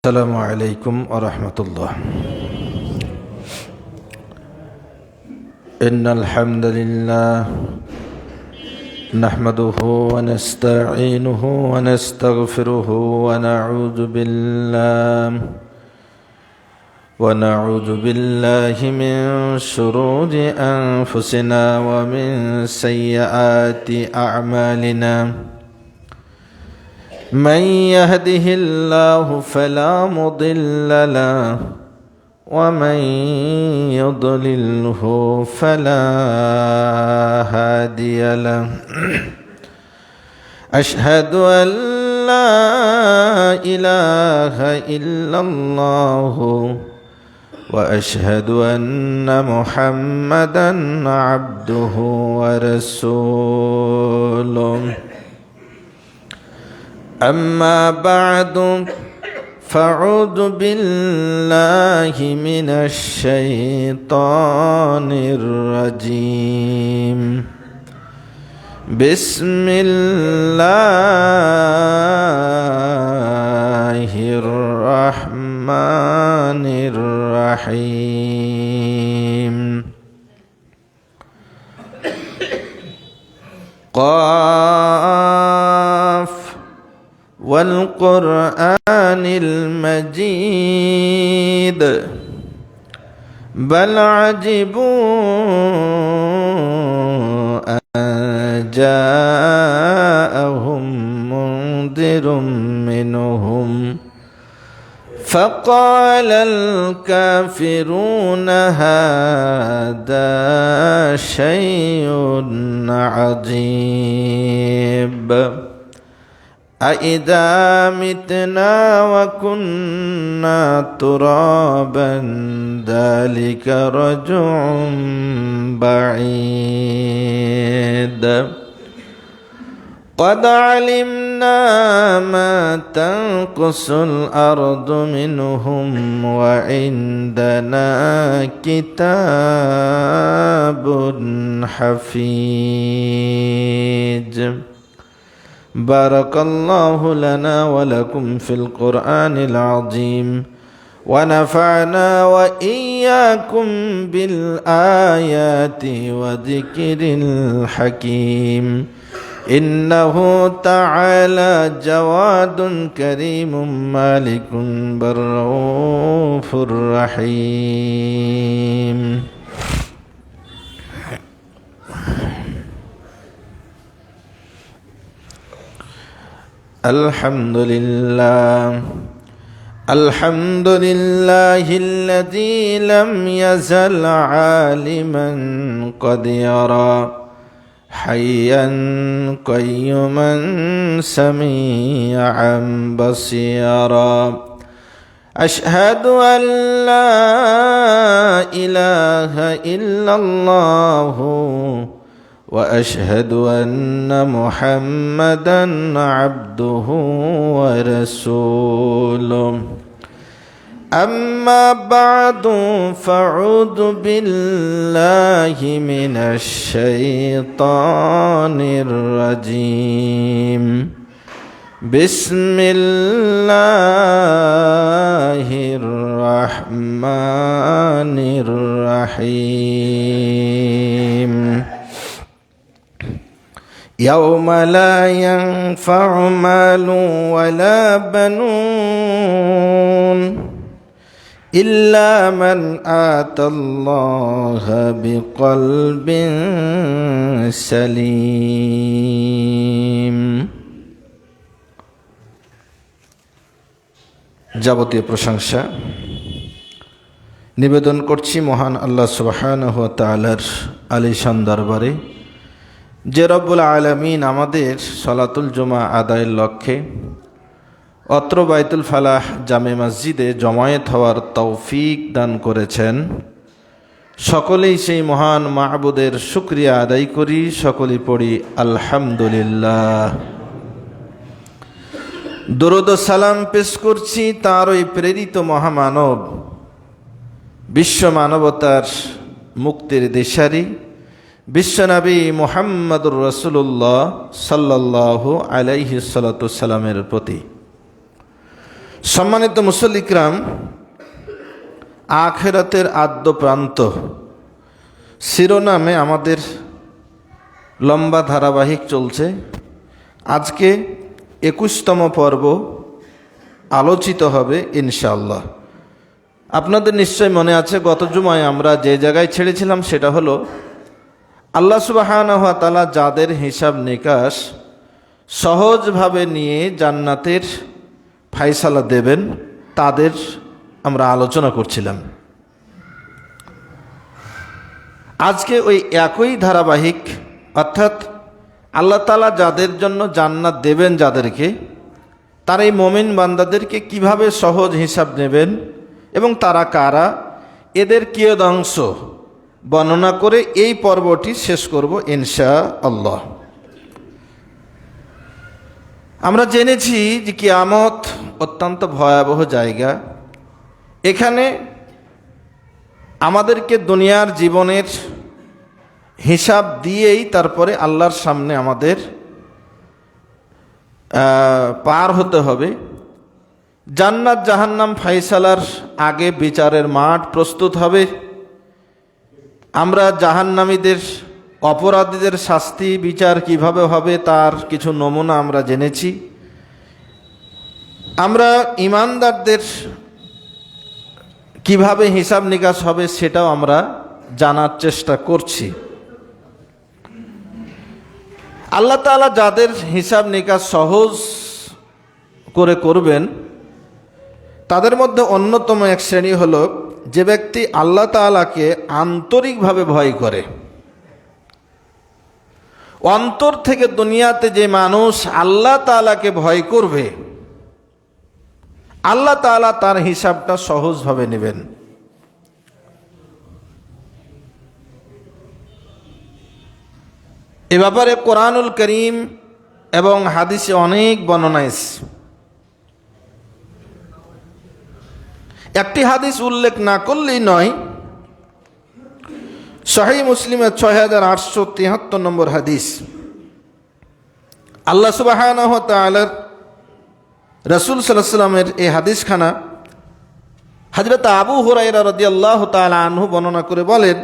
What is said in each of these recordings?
السلام عليكم ورحمة الله. إن الحمد لله نحمده ونستعينه ونستغفره ونعوذ بالله من شرور أنفسنا ومن سيئات أعمالنا. من يهده الله فلا مضل له ومن يضلله فلا هادي له. أشهد أن لا إله إلا الله وأشهد أن محمدا عبده ورسوله. أما بعد فأعوذ بالله من الشيطان الرجيم. بسم الله الرحمن الرحيم. قاف والقرآن المجيد بل عجبوا أن جاءهم منذر منهم فقال الكافرون هذا شيء عجيب. أإذا متنا وكنا ترابا ذلك رجع بعيد. قد علمنا ما تنقص الأرض منهم وعندنا كتاب حفيظ. بارك الله لنا ولكم في القرآن العظيم ونفعنا وإياكم بالآيات وذكر الحكيم. إنه تعالى جواد كريم مالك بالرؤوف الرحيم. الحمد لله الذي لم يزل عالما قديرا حيا قيوما سميعا بصيرا. أشهد أن لا إله إلا الله وأشهد أن محمدا عبده ورسوله. أما بعد فأعوذ بالله من الشيطان الرجيم. بسم الله الرحمن الرحيم. يوم لا ينفع مال ولا بنون إلا من آتى الله بقلب سليم. যাবতীয় প্রশংসা নিবেদন করছি মহান আল্লাহ সুবহানাহু ওয়া তাআলার আলিশান দরবারে, যে রব্বুল আলামিন আমাদের সলাতুল জুমা আদায়ের লক্ষ্যে অত্র বাইতুল ফালাহ জামে মসজিদে জমায়েত হওয়ার তৌফিক দান করেছেন। সকলেই সেই মহান মাহবুদের শুকরিয়া আদায় করি, সকলেই পড়ি আলহামদুলিল্লাহ। দরুদ ও সালাম পেশ করছি তাঁর ওই প্রেরিত মহামানব, বিশ্ব মানবতার মুক্তির দিশারি বিশ্বনবী মুহাম্মদুর রাসূলুল্লাহ সাল্লাল্লাহু আলাইহি সাল্লামের প্রতি। সম্মানিত মুসল্লি কিরাম, আখিরাতের আদ্য প্রান্ত শিরোনামে আমাদের লম্বা ধারাবাহিক চলছে। আজকে 21তম পর্ব আলোচিত হবে ইনশাআল্লাহ। আপনাদের নিশ্চয় মনে আছে, গত জুমায় আমরা যে জায়গায় ছেড়েছিলাম সেটা হলো আল্লাহ সুবহানাহু ওয়া তাআলা যাদের হিসাব নিকাশ সহজভাবে নিয়ে জান্নাতের ফায়সালা দেবেন তাদের আমরা আলোচনা করছিলাম। আজকে ওই একই ধারাবাহিক, অর্থাৎ আল্লাহ তাআলা যাদের জন্য জান্নাত দেবেন, যাদেরকে, তার এই মুমিন বান্দাদেরকে কিভাবে সহজ হিসাব নেবেন এবং তারা কারা, এদের কিয়দাংশ বর্ণনা করে এই পর্বটি শেষ করব ইনশাআল্লাহ। আমরা জেনেছি যে কিয়ামত অত্যন্ত ভয়াবহ জায়গা। এখানে আমাদেরকে দুনিয়ার জীবনের হিসাব দিয়েই তারপরে আল্লাহর সামনে আমাদের পার হতে হবে। জান্নাত জাহান্নাম ফায়সালার আগে বিচারের মাঠ প্রস্তুত হবে। আমরা জাহান্নামীদের, অপরাধীদের শাস্তি বিচার কিভাবে হবে তার কিছু নমুনা আমরা জেনেছি। আমরা ঈমানদারদের কিভাবে হিসাব নিকাশ হবে সেটাও আমরা জানার চেষ্টা করছি। আল্লাহ তাআলা যাদের হিসাব নিকাশ সহজ করে করবেন তাদের মধ্যে অন্যতম এক শ্রেণী হলো যে ব্যক্তি আল্লাহ তাআলাকে আন্তরিকভাবে ভয় করে। অন্তর থেকে দুনিয়াতে যে মানুষ আল্লাহ তাআলাকে ভয় করবে, আল্লাহ তাআলা তার হিসাবটা সহজভাবে নেবেন। এ ব্যাপারে কোরআনুল করিম এবং হাদিসে অনেক বর্ণনা আছে। একটি হাদিস উল্লেখ না করলেই নয়, সহিহ মুসলিমের 6873 নম্বর হাদিস। আল্লাহ সুবহানাহু ওয়া তাআলার রাসূল সাল্লাল্লাহু আলাইহি ওয়াসাল্লামের এই হাদিসখানা হযরত আবু হুরায়রা রাদিয়াল্লাহু তাআলা আনহু বর্ণনা করে বলেন,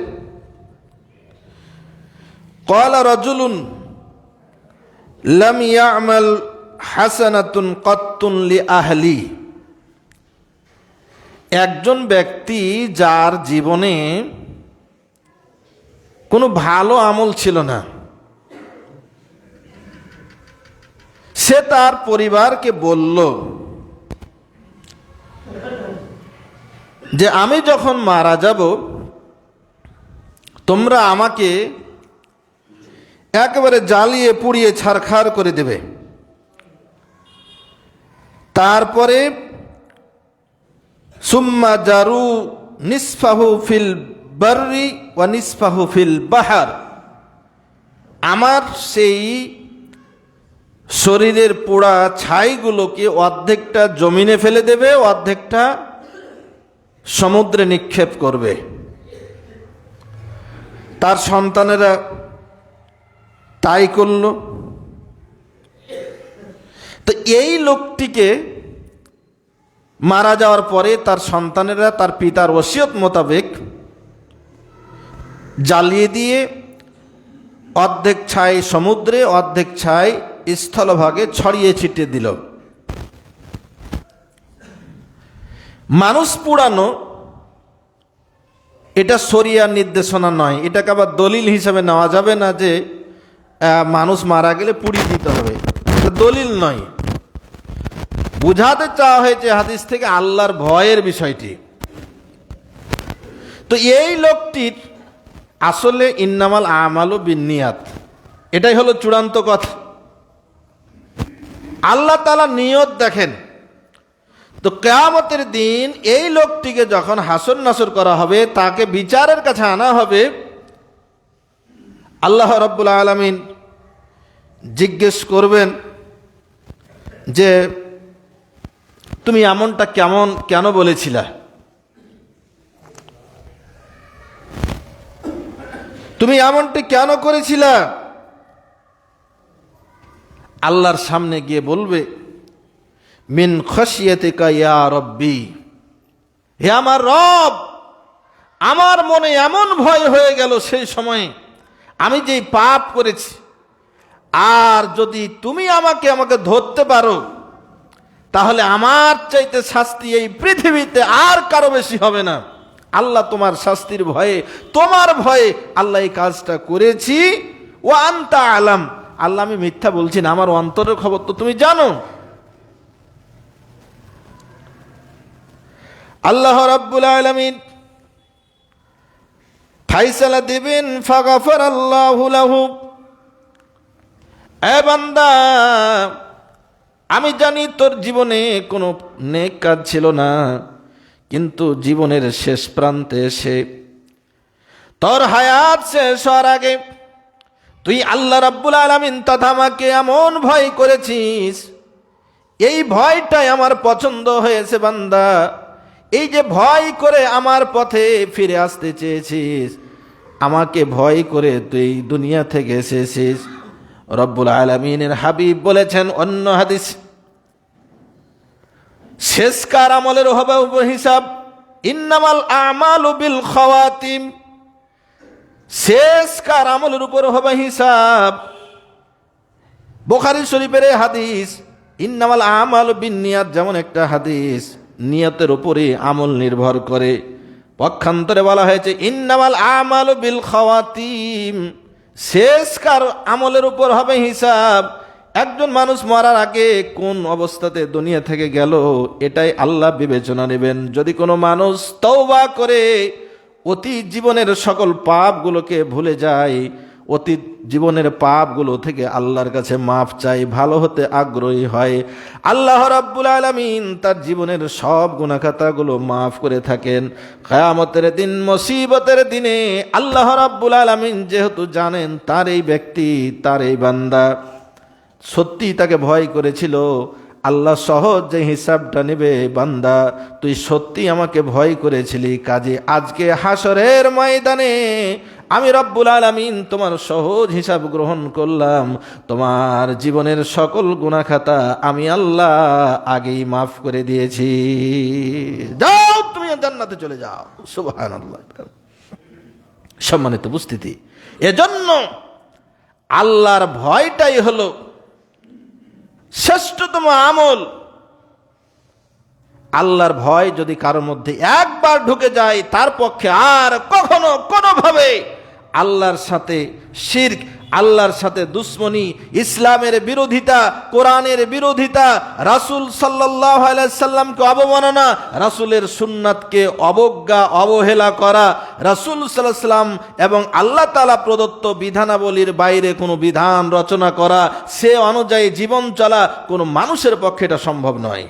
ক্বালা রাজুলুন লাম ইয়া'মাল হাসানাতুন কাত্তুন লিআহলি। একজন ব্যক্তি যার জীবনে কোনো ভালো আমল ছিল না, সে তার পরিবারকে বলল যে আমি যখন মারা যাব তোমরা আমাকে একেবারে জ্বালিয়ে পুড়িয়ে ছারখার করে দেবে, তারপরে সুম্মা জারু নিসফাহু ফিল বাররি ওয়া নিসফাহু ফিল বাহার। আমার সেই শরীরের পোড়া ছাইগুলোকে অর্ধেকটা জমিনে ফেলে দেবে, অর্ধেকটা সমুদ্রে নিক্ষেপ করবে। তার সন্তানেরা তাই করল। তো এই লোকটিকে মারা যাওয়ার পরে তার সন্তানেরা তার পিতার ওসিয়ত মোতাবেক জ্বালিয়ে দিয়ে অর্ধেক ছাই সমুদ্রে, অর্ধেক ছাই স্থলভাগে ছড়িয়ে ছিটিয়ে দিল। মানুষ পুড়ানো এটা শরিয়ার নির্দেশনা নয়, এটাকে আবার দলিল হিসাবে নেওয়া যাবে না যে মানুষ মারা গেলে পুড়িয়ে দিতে হবে, এটা দলিল নয়। বুঝাতে চাওয়া হয়েছে হাদিস থেকে আল্লাহর ভয়ের বিষয়টি। তো এই লোকটির আসলে ইন্নামাল আমালু বিন্নিয়াত, এটাই হলো চূড়ান্ত কথা। আল্লাহ তাআলা নিয়ত দেখেন। তো কিয়ামতের দিন এই লোকটিকে যখন হাসর নাসর করা হবে, তাকে বিচারের কাছে আনা হবে, আল্লাহ রাব্বুল আলামিন জিজ্ঞেস করবেন যে তুমি এমনটা কেন বলেছিলা, তুমি এমনটি কেন করেছিলা? আল্লাহর সামনে গিয়ে বলবে মিন খশিয়াতিকা ইয়া রব্বি, হে আমার রব, আমার মনে এমন ভয় হয়ে গেল সেই সময় আমি যেই পাপ করেছি, আর যদি তুমি আমাকে ধরতে পারো তাহলে আমার চাইতে শাস্তি এই পৃথিবীতে আর কারো বেশি হবে না। আল্লাহ তোমার শাস্তির ভয়ে, তোমার ভয়ে আল্লাহ এই কাজটা করেছি। ও আনতা আলাম, আল্লাহ আমি মিথ্যা বলছি না, আমার অন্তরের খবর তো তুমি জানো। আল্লাহ রাব্বুল আলামিন ফায়সালা দিবেন, ফাগাফারাল্লাহু লাহু। এ বান্দা, আমি জানি তোর জীবনে কোনো নেক কাজ ছিল না, কিন্তু জীবনের শেষ প্রান্তে এসে তোর হায়াত শেষ হওয়ার আগে তুই আল্লাহ রাব্বুল আলামিন তথা আমাকে এমন ভয় করেছিস, এই ভয়টাই আমার পছন্দ হয়েছে বান্দা। এই যে ভয় করে আমার পথে ফিরে আসতে চেয়েছিস, আমাকে ভয় করে তুই দুনিয়া থেকে এসেছিস। রব্বুল আলামিনের হাবিব বলেছেন অন্য হাদিস, শেষকার আমলের হবে হিসাব, ইন্নামাল আমালু বিল খাওয়াতিম, শেষকার আমলের উপর হবে হিসাব। বুখারী শরীফের হাদিস, ইন্নামাল আমালু বিন্নিয়াত, যেমন একটা হাদিস নিয়তের উপরে আমল নির্ভর করে। পক্ষান্তরে বলা হয়েছে ইন্নামাল আমালু বিল খাওয়াতিম, শেষকার আমলের উপর হবে হিসাব। একজন মানুষ মরার আগে কোন অবস্থাতে দুনিয়া থেকে গেল এটাই আল্লাহ বিবেচনা নেবেন। যদি কোনো মানুষ তওবা করে অতীত জীবনের সকল পাপগুলোকে ভুলে যায়, অতীত জীবনের পাপগুলো থেকে আল্লাহর কাছে মাফ চাই, ভালো হতে আগ্রহী হয়, আল্লাহ রাব্বুল আলামিন তার জীবনের সব গুনাহখাতাগুলো মাফ করে থাকেন। কিয়ামতের দিন, মুসিবতের দিনে আল্লাহ রাব্বুল আলামিন যেহেতু জানেন তার এই ব্যক্তি, তার এই বান্দা সত্যি তাকে ভয় করেছিল, আল্লাহ সহজ যে হিসাবটা নেবে, বান্দা তুই সত্যি আমাকে ভয় করেছিলি, কাজে আজকে হাসরের ময়দানে আমি রব্বুল আলামিন তোমার সহজ হিসাব গ্রহণ করলাম, তোমার জীবনের সকল গুনাহ খাতা আমি আল্লাহ আগেই মাফ করে দিয়েছি, যাও তুমি জান্নাতে চলে যাও। সুবহানাল্লাহ। সম্মানিত উপস্থিতি, এজন্য আল্লাহর ভয়টাই হলো শ্রেষ্ঠতম আমল। আল্লাহর ভয় যদি কারোর মধ্যে একবার ঢুকে যায়, তার পক্ষে আর কখনো কোনোভাবে আল্লাহর সাথে শিরক, আল্লাহর সাথে দুশ্মনী, ইসলামের বিরোধিতা, কোরআনের বিরোধিতা, রাসূল সাল্লাল্লাহু আলাইহি সাল্লামকে অবমাননা, রাসূলের সুন্নাতকে অবজ্ঞা অবহেলা করা, রাসূল সাল্লাল্লাহু আলাইহি সাল্লাম এবং আল্লাহ তাআলা প্রদত্ত বিধানাবলীর বাইরে কোনো বিধান রচনা করা, সে অনুযায়ী জীবন চলা কোনো মানুষের পক্ষে এটা সম্ভব নয়।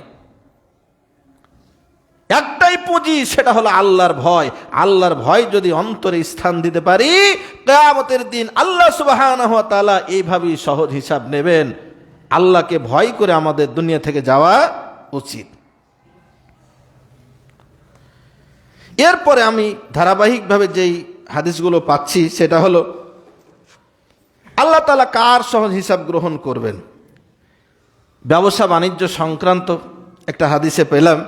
একটাই পুঁজি, সেটা হলো আল্লাহর ভয়। আল্লাহর ভয় যদি অন্তরে স্থান দিতে পারি, কিয়ামতের দিন আল্লাহ সুবহানাহু ওয়া তাআলা এইভাবেই সহজ হিসাব নেবেন। আল্লাহকে ভয় করে আমাদের দুনিয়া থেকে যাওয়া উচিত। এরপরে আমি ধারাবাহিকভাবে যেই হাদিসগুলো পাচ্ছি সেটা হলো আল্লাহ তাআলা কার সহজ হিসাব গ্রহণ করবেন। ব্যবসা বাণিজ্য সংক্রান্ত একটা হাদিসে পেলাম,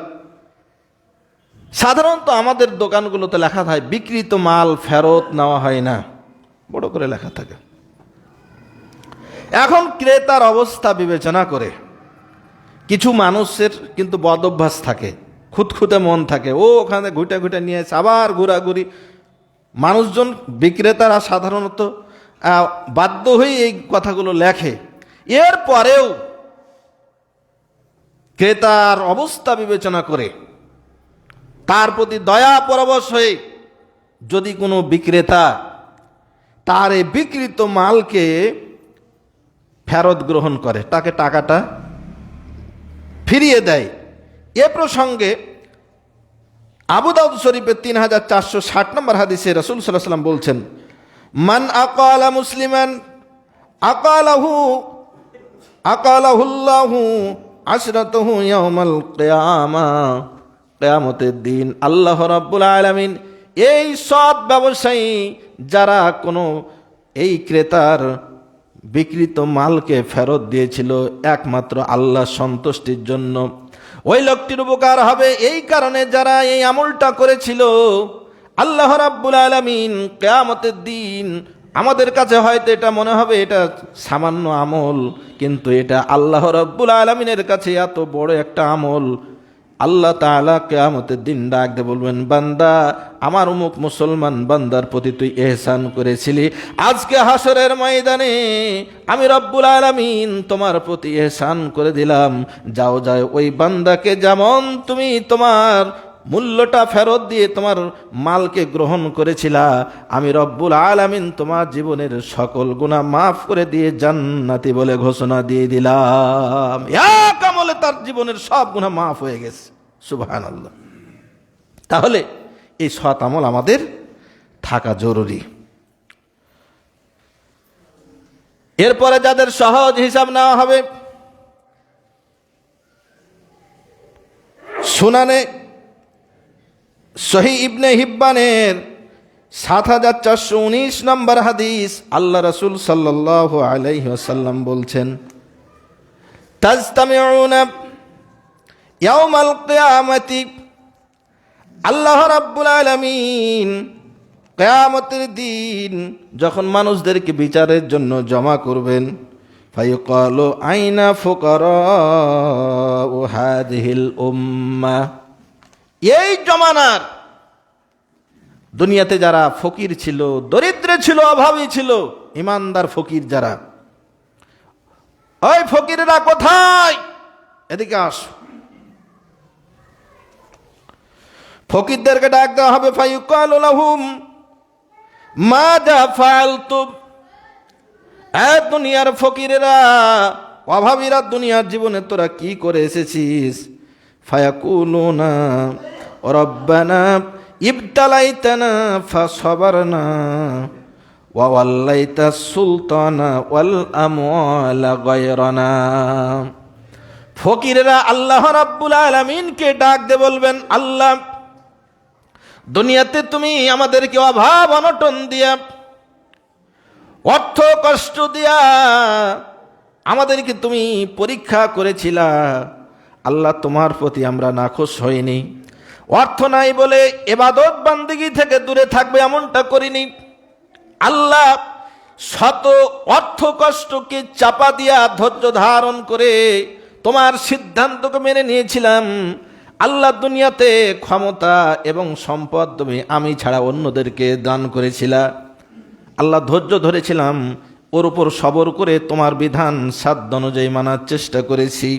সাধারণত আমাদের দোকানগুলোতে লেখা থাকে বিক্রিত মাল ফেরত নেওয়া হয় না, বড় করে লেখা থাকে। এখন ক্রেতার অবস্থা বিবেচনা করে কিছু মানুষের কিন্তু বদ অভ্যাস থাকে, খুঁতখুঁতে মন থাকে, ও ওখানে ঘুটে ঘুটে নিয়ে এসে আবার ঘোরাঘুরি। মানুষজন, বিক্রেতারা সাধারণত বাধ্য হয়ে এই কথাগুলো লেখে। এরপরেও ক্রেতার অবস্থা বিবেচনা করে তার প্রতি দয়া পরবশ হয়ে যদি কোনো বিক্রেতা তার এই বিক্রিত মালকে ফেরত গ্রহণ করে, তাকে টাকাটা ফিরিয়ে দেয়। এ প্রসঙ্গে আবু দাউদ শরীফের 3460 নম্বর হাদিসে রাসূল সাল্লাল্লাহু আলাইহি ওয়াসাল্লাম বলছেন, মান আকালা মুসলিমান আকালাহুল্লাহু আশরাতাহু ইয়াউমাল কিয়ামাহ। কিয়ামতের দিন আল্লাহ রাব্বুল আলামিন এই সৎ ব্যবসায়ী যারা কোনো এই ক্রেতার বিক্রিত মালকে ফেরত দিয়েছিল একমাত্র আল্লাহ সন্তুষ্টির জন্য, ওই লোকটির উপকার হবে। এই কারণে যারা এই আমলটা করেছিল, আল্লাহ রাব্বুল আলামিন কিয়ামতের দিন, আমাদের কাছে হয়তো এটা মনে হবে এটা সামান্য আমল, কিন্তু এটা আল্লাহ রাব্বুল আলামিনের কাছে এত বড় একটা আমল। আল্লাহ তাআলা কিয়ামতের দিন ডাক দিয়ে বলবেন, বান্দা, আমার অমুক মুসলমান বান্দার প্রতি তুই ইহসান করেছিলি, আজকে হাসরের ময়দানে আমি রব্বুল আলামিন তোমার প্রতি ইহসান করে দিলাম। যাও যাও, ওই বান্দাকে যেমন তুমি তোমার মূল্যটা ফেরত দিয়ে তোমার মালকে গ্রহণ করেছিলা, আমি রব্বুল আলামিন তোমার জীবনের সকল গুনাহ মাফ করে দিয়ে জান্নাতি বলে ঘোষণা দিয়ে দিলাম। এক আমলে তার জীবনের সব গুনাহ মাফ হয়ে গেছে। সুবহানাল্লাহ। তাহলে এই সৎ আমল আমাদের থাকা জরুরি। এরপরে যাদের সহজ হিসাব নেওয়া হবে, সুনানে সহিহ ইবনে হিব্বানের ৭৪১৯ নম্বর হাদিস, আল্লাহ রাসূল সাল্লাল্লাহু আলাইহি ওয়াসাল্লাম বলছেন, তাজতামিউনা ইয়াউমাল কিয়ামতি, আল্লাহ রাব্বুল আলামিন কিয়ামতের দিন যখন মানুষদেরকে বিচারের জন্য জমা করবেন, ফায়ুকালু আইনা ফুকারাউ হাযিহিল উম্মাহ, এই জমানার দুনিয়াতে যারা ফকির ছিল, দরিদ্র ছিল, অভাবী ছিল, ইমানদার ফকির যারা, ওই ফকিরেরা কোথায়? এদিকে আসো। ফকিরদেরকে ডাক দেওয়া হবে, ফায়ুকালু লাহুম মাযা ফাআলতুম, দুনিয়ার ফকিরেরা, অভাবীরা, দুনিয়ার জীবনে তোরা কি করে এসেছিস? ফায়াকুলুনা রব্বানা ইবতালাইতানা ফাসাবারনা ওয়া ওয়াল্লাইতা সুলতানা ওয়াল আমওয়ালা গায়রানা। ফকিরেরা আল্লাহ রাব্বুল আলামিনকে ডাক দিয়ে বলবেন, আল্লাহ, দুনিয়াতে তুমি আমাদেরকে অভাব অনটন দিয়া, অর্থ কষ্ট দিয়া আমাদেরকে তুমি পরীক্ষা করেছিলা। আল্লাহ, তোমার প্রতি আমরা নাখোশ হইনি। অর্থ নাই বলে ইবাদত বান্দিগি থেকে দূরে থাকবে এমনটা করিনি। আল্লাহ, শত অর্থ কষ্টকে চাপা দিয়া ধৈর্য ধারণ করে তোমার সিদ্ধান্তকে মেনে নিয়েছিলাম। আল্লাহ, দুনিয়াতে ক্ষমতা এবং সম্পদ তুমি আমি ছাড়া অন্যদেরকে দান করেছিলা। আল্লাহ, ধৈর্য ধরেছিলাম, ওর উপর সবর করে তোমার বিধান সাধ্য অনুযায়ী মানার চেষ্টা করেছি।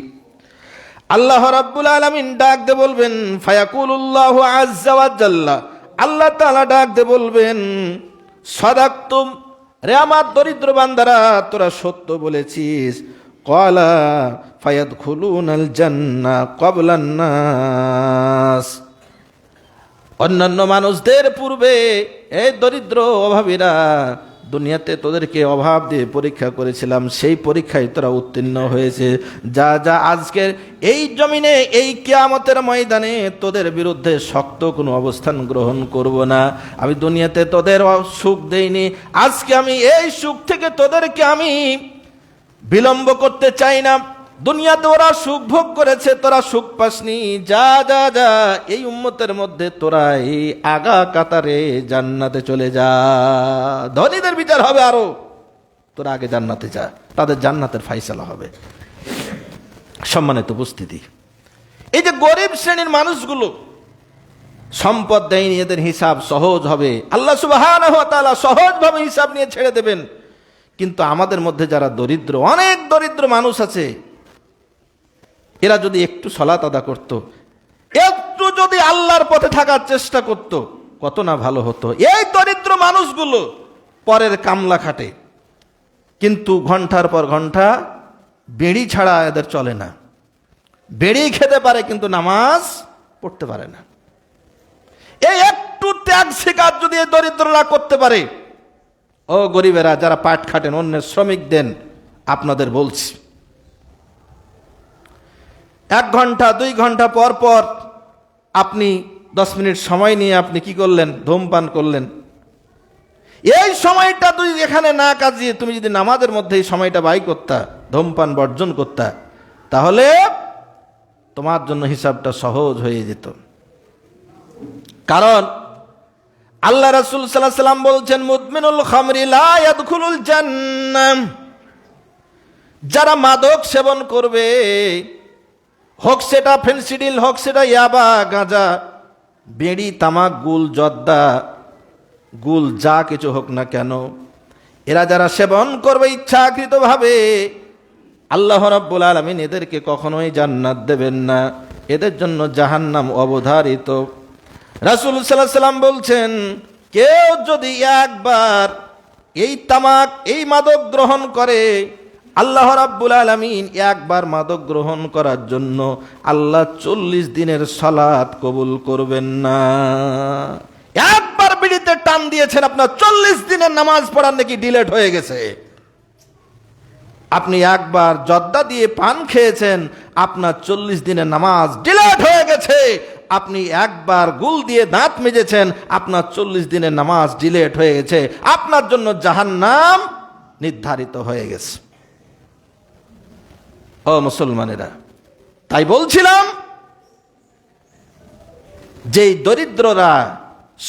আল্লাহ রাব্বুল আলামিন ডাক দিয়ে বলবেন, ফায়াকুলুল্লাহু আযজা ওয়া জাল্লা, আল্লাহ তাআলা ডাক দিয়ে বলবেন, সাদাকতুম, রে আমার দরিদ্র বান্দারা, তোরা সত্য বলেছিস। ক্বালা ফায়াদখুলুনাল জান্নাহ ক্বাবলান নাস, অন্যান্য মানুষদের পূর্বে এই দরিদ্র অভাবীরা, দুনিয়াতে তোদেরকে অভাব দিয়ে পরীক্ষা করেছিলাম, সেই পরীক্ষায় তোরা উত্তীর্ণ হয়েছে। যা যা আজকের এই জমিনে, এই কিয়ামতের ময়দানে তোদের বিরুদ্ধে শক্ত কোনো অবস্থান গ্রহণ করব না। আমি দুনিয়াতে তোদের সুখ দেইনি, আজকে আমি এই সুখ থেকে তোদেরকে আমি বিলম্ব করতে চাই না। দুনিয়াতে ওরা সুখ ভোগ করেছে, তোরা সুখ পাসনি, যা যা যা এই উম্মতের মধ্যে তোরা এই আগা কাতারে জান্নাতে চলে যা। ধনীদের বিচার হবে আরো, তোরা আগে জান্নাতে যা, তাদের জান্নাতের ফায়সালা হবে। সম্মানিত উপস্থিতি, এই যে গরিব শ্রেণীর মানুষগুলো সম্পদ দেয়নি, এদের হিসাব সহজ হবে, আল্লাহ সুবহানাহু ওয়া তাআলা সহজভাবে হিসাব নিয়ে ছেড়ে দেবেন। কিন্তু আমাদের মধ্যে যারা দরিদ্র, অনেক দরিদ্র মানুষ আছে, এরা যদি একটু সালাত আদা করত, একটু যদি আল্লাহর পথে থাকার চেষ্টা করত, কত না ভালো হতো। এই দরিদ্র মানুষগুলো পরের কামলা খাটে, কিন্তু ঘন্টার পর ঘন্টা বেড়ি ছাড়া এদের চলে না। বেড়ি খেতে পারে কিন্তু নামাজ পড়তে পারে না। এই একটু ত্যাগ স্বীকার যদি এই দরিদ্ররা করতে পারে, ও গরিবেরা যারা পাট খাটেন, অন্যের শ্রমিক দেন, আপনাদের বলছি, 1 ঘন্টা 2 ঘন্টা পর পর আপনি 10 মিনিট সময় নিয়ে আপনি কি করলেন? ধূমপান করলেন। এই সময়টা তুই এখানে না কাজিয়ে তুমি যদি নামাজের মধ্যে এই সময়টা ব্যয় করতা, ধূমপান বর্জন করতা, তাহলে তোমার জন্য হিসাবটা সহজ হয়ে যেত। কারণ আল্লাহ রাসূল সাল্লাল্লাহু আলাইহি ওয়াসাল্লাম বলছেন, মুদমিনুল খামরি লা ইয়াদখুলুল জান্নাহ, যারা মাদক সেবন করবে, হোক সেটা ফেনসিডিল, হোক সেটা ইয়াবা, গাঁজা, বিড়ি, তামাক, গুল, জর্দা, গুল, যা কিছু হোক না কেন, এরা যারা সেবন করবে ইচ্ছাকৃতভাবে, আল্লাহ রাব্বুল আলামিন এদেরকে কখনোই জান্নাত দেবেন না, এদের জন্য জাহান্নাম অবধারিত। রাসূল সাল্লাল্লাহু আলাইহি ওয়াসাল্লাম বলছেন, কেউ যদি একবার এই তামাক, এই মাদক গ্রহণ করে, আল্লাহ রাব্বুল আলামিন একবার মাদক গ্রহণ করার জন্য আল্লাহ 40 দিনের সালাত কবুল করবেন না। একবার বিড়িতে টান দিয়েছেন, আপনার 40 দিনের নামাজ পড়ার নাকি ডিলেট হয়ে গেছে। আপনি একবার জর্দা দিয়ে পান খেয়েছেন, আপনার 40 দিনের নামাজ ডিলেট হয়ে গেছে। আপনি একবার গুল দিয়ে দাঁত মেজেছেন, আপনার 40 দিনের নামাজ ডিলেট হয়ে গেছে, আপনার জন্য জাহান্নাম নির্ধারিত হয়ে গেছে। ও মুসলমানেরা, তাই বলছিলাম, যেই দরিদ্ররা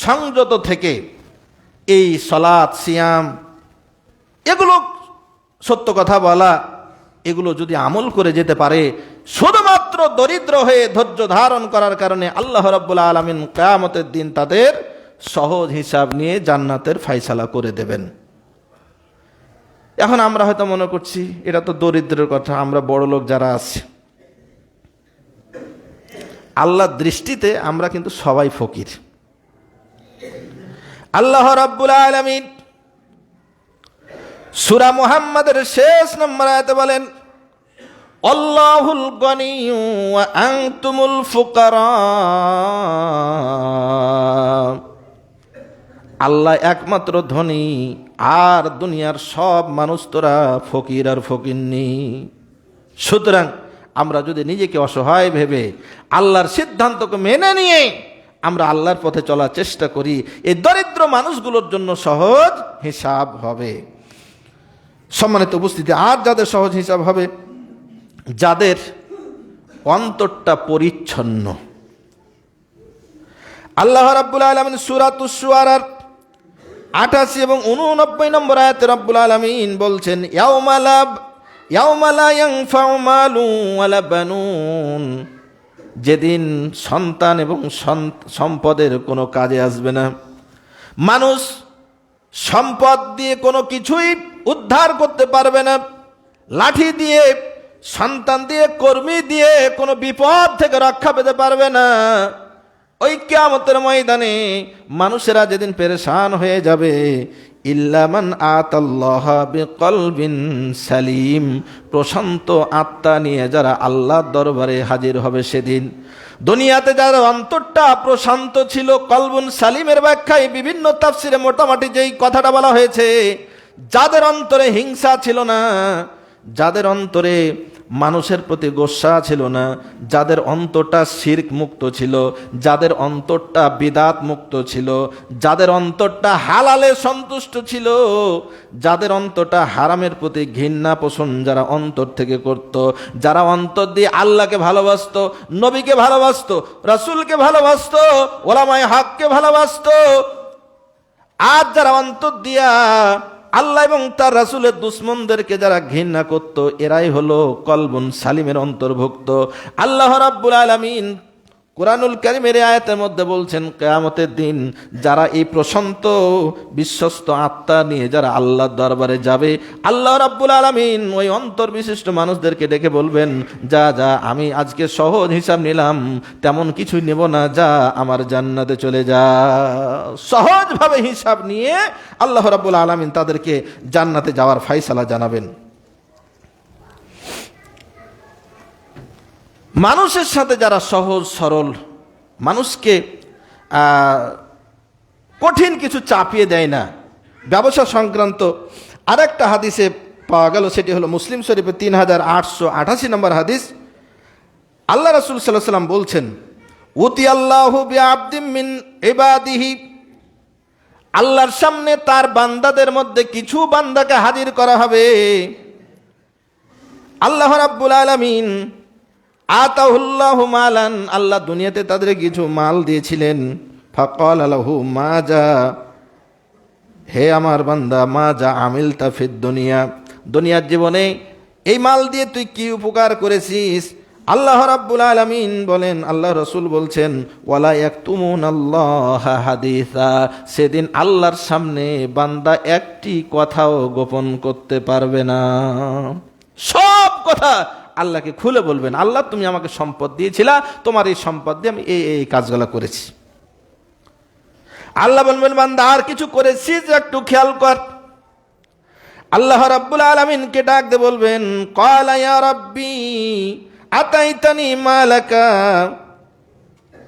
সংযত থেকে এই সালাত, সিয়াম, এগুলো সত্য কথা বলা, এগুলো যদি আমল করে যেতে পারে, শুধুমাত্র দরিদ্র হয়ে ধৈর্য ধারণ করার কারণে আল্লাহ রাব্বুল আলামিন কিয়ামতের দিন তাদের সহজ হিসাব নিয়ে জান্নাতের ফায়সালা করে দেবেন। এখন আমরা হয়তো মনে করছি এটা তো দরিদ্রের কথা, আমরা বড় লোক যারা আছি, আল্লাহর দৃষ্টিতে আমরা কিন্তু সবাই ফকির। আল্লাহ রাব্বুল আলামিন সূরা মুহাম্মাদের শেষ নম্বর আয়াতে বলেন, আল্লাহুল গনিয়্যু ওয়া আনতুমুল ফুকারা, আল্লাহ একমাত্র ধনী, আর দুনিয়ার সব মানুষ তোরা ফকির আর ফকিন্নি। সুতরাং আমরা যদি নিজেকে অসহায় ভেবে আল্লাহর সিদ্ধান্তকে মেনে নিয়ে আমরা আল্লাহর পথে চলার চেষ্টা করি, এই দরিদ্র মানুষগুলোর জন্য সহজ হিসাব হবে। সম্মানিত উপস্থিতি, আর যাদের সহজ হিসাব হবে, যাদের অন্তরটা পরিচ্ছন্ন। আল্লাহ রাব্বুল আলামিন সূরাতুশ শুআরার 88 এবং 89 নম্বর আয়াতে রাব্বুল আলামিন বলছেন, ইয়াউমা লা ইয়ানফাউ মালুন ওয়ালা বানুন, যেদিন সন্তান এবং সম্পদের কোনো কাজে আসবে না। মানুষ সম্পদ দিয়ে কোনো কিছুই উদ্ধার করতে পারবে না, লাঠি দিয়ে, সন্তান দিয়ে, কর্মী দিয়ে কোনো বিপদ থেকে রক্ষা পেতে পারবে না। ওই কিয়ামতের ময়দানে মানুষেরা যেদিন পেরেশান হয়ে যাবে, ইল্লা মান আতাল্লাহ বিকলবিন সালিম, প্রশান্ত আত্মা নিয়ে যারা আল্লাহর দরবারে হাজির হবে সেদিন। দুনিয়াতে যারা অন্তরটা প্রশান্ত ছিল, কলবুন সালিমের ব্যাখ্যায় বিভিন্ন তাফসিরে মোটামুটি যেই কথাটা বলা হয়েছে, যাদের অন্তরে হিংসা ছিল না, যাদের অন্তরে মানুষের প্রতি গোসা ছিল না, যাদের অন্তরটা শিরক মুক্ত ছিল, যাদের অন্তরটা বিদাত মুক্ত ছিল, যাদের অন্তরটা হালালে সন্তুষ্ট ছিল, যাদের অন্তরটা হারামের প্রতি ঘৃণা পোষণ যারা অন্তর থেকে করত, যারা অন্তর দিয়ে আল্লাহকে ভালোবাসতো, নবীকে ভালোবাসতো, রাসূলকে ভালোবাসতো, ওলামায়ে হককে ভালোবাসতো, আর যারা অন্তর দিয়া আল্লাহ এবং তার রাসূলের দুশমনদেরকে যারা ঘৃণা করত, এরাই হলো কলবুন সালিমের অন্তর্ভুক্ত। আল্লাহ রাব্বুল আলামিন কুরআনুল কারীমের আয়াতের মধ্যে বলছেন, কিয়ামতের দিন যারা এই প্রশান্ত বিশ্বস্ত আত্মা নিয়ে যারা আল্লাহর দরবারে যাবে, আল্লাহ রাব্বুল আলামিন ওই অন্তর বিশিষ্ট মানুষদেরকে ডেকে বলবেন, যা যা আমি আজকে সহজ হিসাব নিলাম, তেমন কিছুই নেব না, যা আমার জান্নাতে চলে যা। সহজভাবে হিসাব নিয়ে আল্লাহ রাব্বুল আলামিন তাদেরকে জান্নাতে যাওয়ার ফয়সালা জানাবেন। মানুষের সাথে যারা সহজ সরল, মানুষকে কঠিন কিছু চাপিয়ে দেয় না, ব্যবসা সংক্রান্ত আরেকটা হাদিসে পাওয়া গেল, সেটি হলো মুসলিম শরীফে 3888 নম্বর হাদিস। আল্লাহ রাসূল সাল্লাল্লাহু আলাইহি ওয়াসাল্লাম বলছেন, উতি আল্লাহু বিআবদিন মিন ইবাদিহি, আল্লাহর সামনে তার বান্দাদের মধ্যে কিছু বান্দাকে হাজির করা হবে। আল্লাহ রাব্বুল আলামিন আতাহুল্লাহু মালান, আল্লাহ দুনিয়াতে তাদের কিছু মাল দিয়েছিলেন। ফাকাল লাহু মাজা, হে আমার বান্দা, মাজা আমিলতা ফিদ দুনিয়া, দুনিয়ার জীবনে এই মাল দিয়ে তুই কি উপকার করেছিস? আল্লাহ রাব্বুল আলামিন বলেন, আল্লাহ রাসূল বলছেন, ওয়ালা ইয়াকতুমুনাল্লাহা হাদিসা, সেদিন আল্লাহর সামনে বান্দা একটি কথাও গোপন করতে পারবে না। সব কথা আল্লাহকে খুলে বলবেন, আল্লাহ তুমি আমাকে সম্পদ দিয়েছিলা, তোমার এই সম্পদ দিয়ে আমি এই কাজগুলো করেছি। আল্লাহ বলবেন, বান্দা আর কিছু করেছিস একটু খেয়াল কর। আল্লাহ রাব্বুল আলামিনকে ডাক দিয়ে বলবেন, ক্বালা ইয়া রাব্বি আতাইতানি মালাকা,